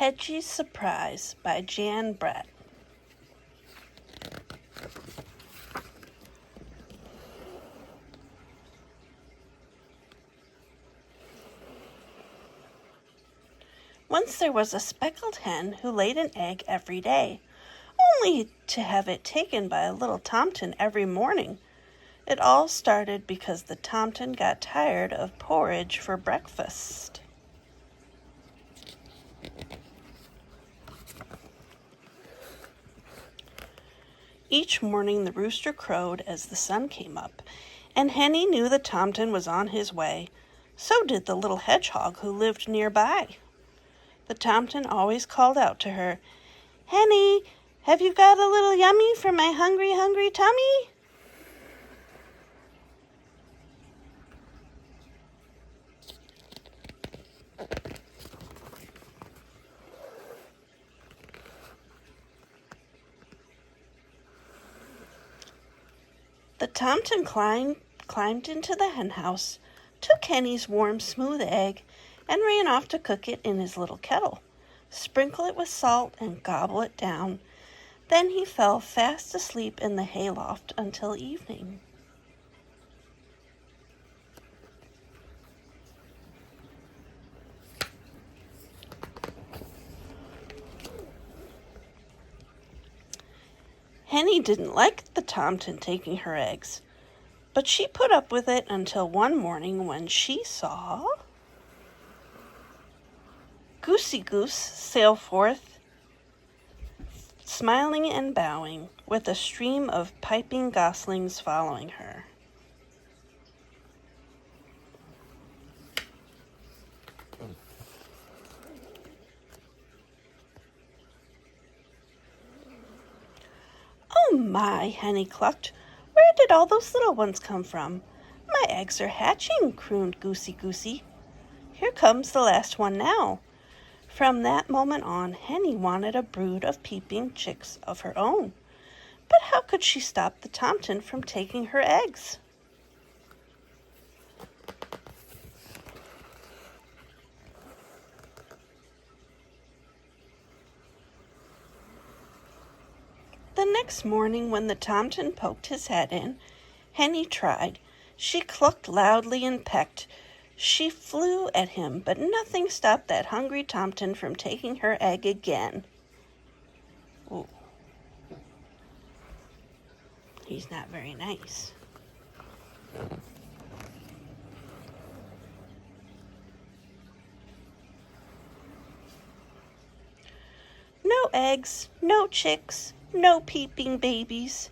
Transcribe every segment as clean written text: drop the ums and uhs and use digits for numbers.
Hedgie's Surprise by Jan Brett. Once there was a speckled hen who laid an egg every day, only to have it taken by a little tomtin every morning. It all started because the tomtin got tired of porridge for breakfast. Each morning the rooster crowed as the sun came up, and Henny knew the tomtin was on his way. So did the little hedgehog who lived nearby. The tomtin always called out to her, "Henny, have you got a little yummy for my hungry, hungry tummy?" The tomtin climbed into the henhouse, took Henny's warm, smooth egg, and ran off to cook it in his little kettle, sprinkle it with salt, and gobble it down. Then he fell fast asleep in the hayloft until evening. Henny didn't like the tomtin taking her eggs, but she put up with it until one morning when she saw Goosey Goose sail forth, smiling and bowing, with a stream of piping goslings following her. "Oh my," Henny clucked, "where did all those little ones come from? My eggs are hatching," crooned Goosey Goosey. "Here comes the last one now." From that moment on, Henny wanted a brood of peeping chicks of her own. But how could she stop the tomtin from taking her eggs? The next morning, when the tomtin poked his head in, Henny tried. She clucked loudly and pecked. She flew at him, but nothing stopped that hungry tomtin from taking her egg again. Ooh. He's not very nice. No eggs, no chicks, no peeping babies.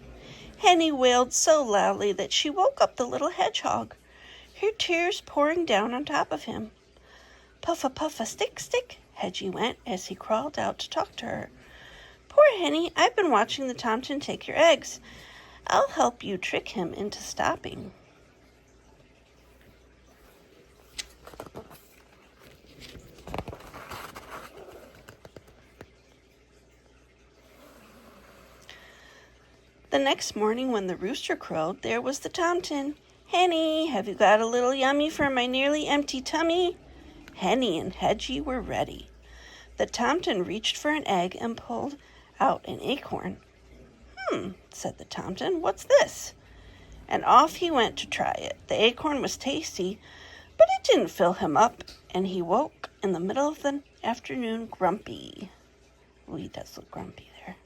Henny wailed so loudly that she woke up the little hedgehog, her tears pouring down on top of him. "Puffa, puffa, stick, stick," Hedgie went as he crawled out to talk to her. "Poor Henny, I've been watching the tomtin take your eggs. I'll help you trick him into stopping." The next morning when the rooster crowed, there was the tomtin. "Henny, have you got a little yummy for my nearly empty tummy?" Henny and Hedgie were ready. The tomtin reached for an egg and pulled out an acorn. Said the tomtin, "what's this?" And off he went to try it. The acorn was tasty, but it didn't fill him up, and he woke in the middle of the afternoon grumpy. Oh, he does look grumpy there.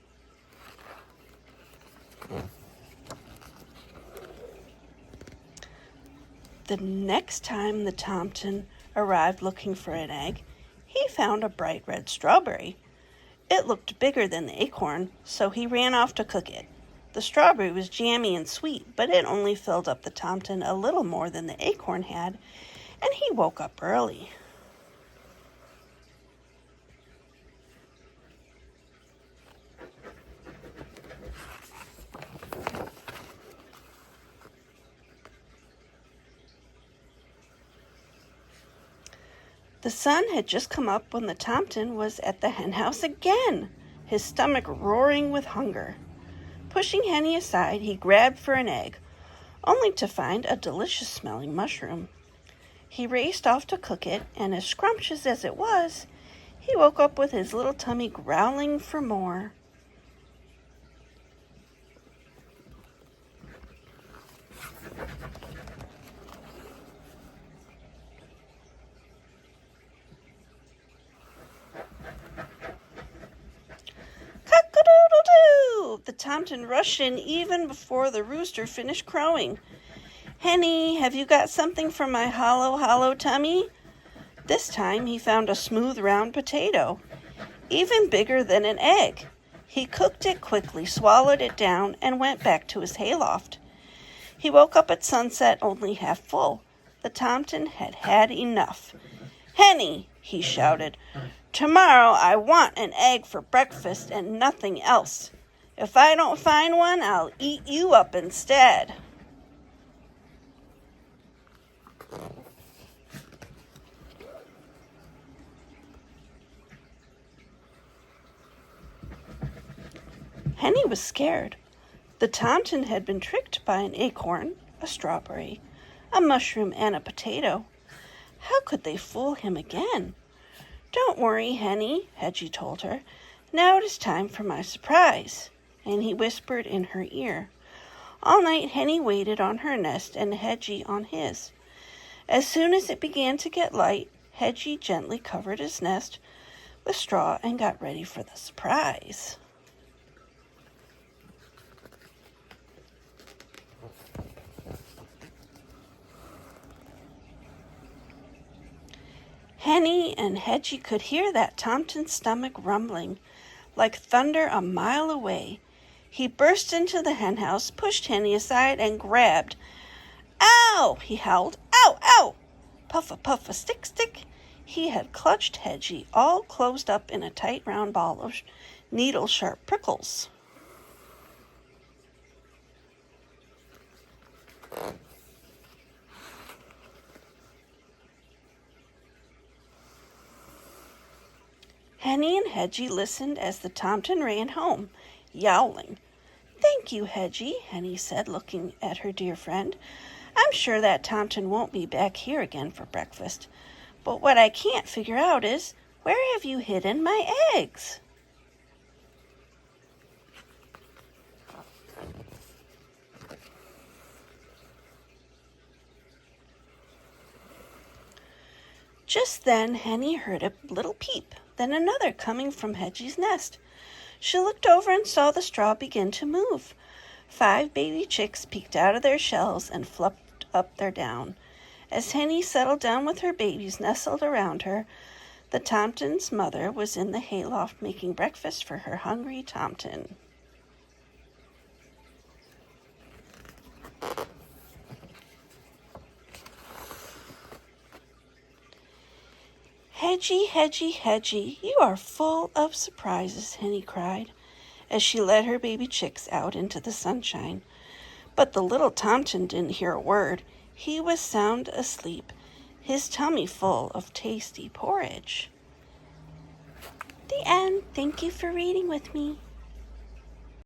The next time the tomtin arrived looking for an egg, he found a bright red strawberry. It looked bigger than the acorn, so he ran off to cook it. The strawberry was jammy and sweet, but it only filled up the tomtin a little more than the acorn had, and he woke up early. The sun had just come up when the tomtin was at the henhouse again, his stomach roaring with hunger. Pushing Henny aside, he grabbed for an egg, only to find a delicious-smelling mushroom. He raced off to cook it, and as scrumptious as it was, He woke up with his little tummy growling for more. Cock-a-doodle-doo! The tomtin rushed in even before the rooster finished crowing. "Henny, have you got something for my hollow tummy?" This time he found a smooth round potato, even bigger than an egg. He cooked it quickly, swallowed it down, and went back to his hayloft. He woke up at sunset only half full. The tomtin had had enough. "Henny," he shouted, "tomorrow I want an egg for breakfast and nothing else. If I don't find one, I'll eat you up instead." Henny was scared. The tomtin had been tricked by an acorn, a strawberry, a mushroom, and a potato. How could they fool him again? "Don't worry, Henny," Hedgie told her. "Now it is time for my surprise." And he whispered in her ear. All night Henny waited on her nest and Hedgie on his. As soon as it began to get light, Hedgie gently covered his nest with straw and got ready for the surprise. Henny and Hedgie could hear that tomtin's stomach rumbling like thunder a mile away. He burst into the henhouse, pushed Henny aside, and grabbed. "Ow!" he howled. "Ow! Ow! Puffa, stick, stick!" He had clutched Hedgie, all closed up in a tight round ball of needle-sharp prickles. Henny and Hedgie listened as the tomtin ran home, yowling. "Thank you, Hedgie," Henny said, looking at her dear friend. "I'm sure that tomtin won't be back here again for breakfast. But what I can't figure out is, where have you hidden my eggs?" Just then Henny heard a little peep, then another coming from Hedgie's nest. She looked over and saw the straw begin to move. 5 baby chicks peeked out of their shells and fluffed up their down. As Henny settled down with her babies nestled around her, the tomtin's mother was in the hayloft making breakfast for her hungry tomtin. "Hedgie, Hedgie, Hedgie, you are full of surprises," Henny cried, as she led her baby chicks out into the sunshine. But the little tomtin didn't hear a word. He was sound asleep, his tummy full of tasty porridge. The end. Thank you for reading with me.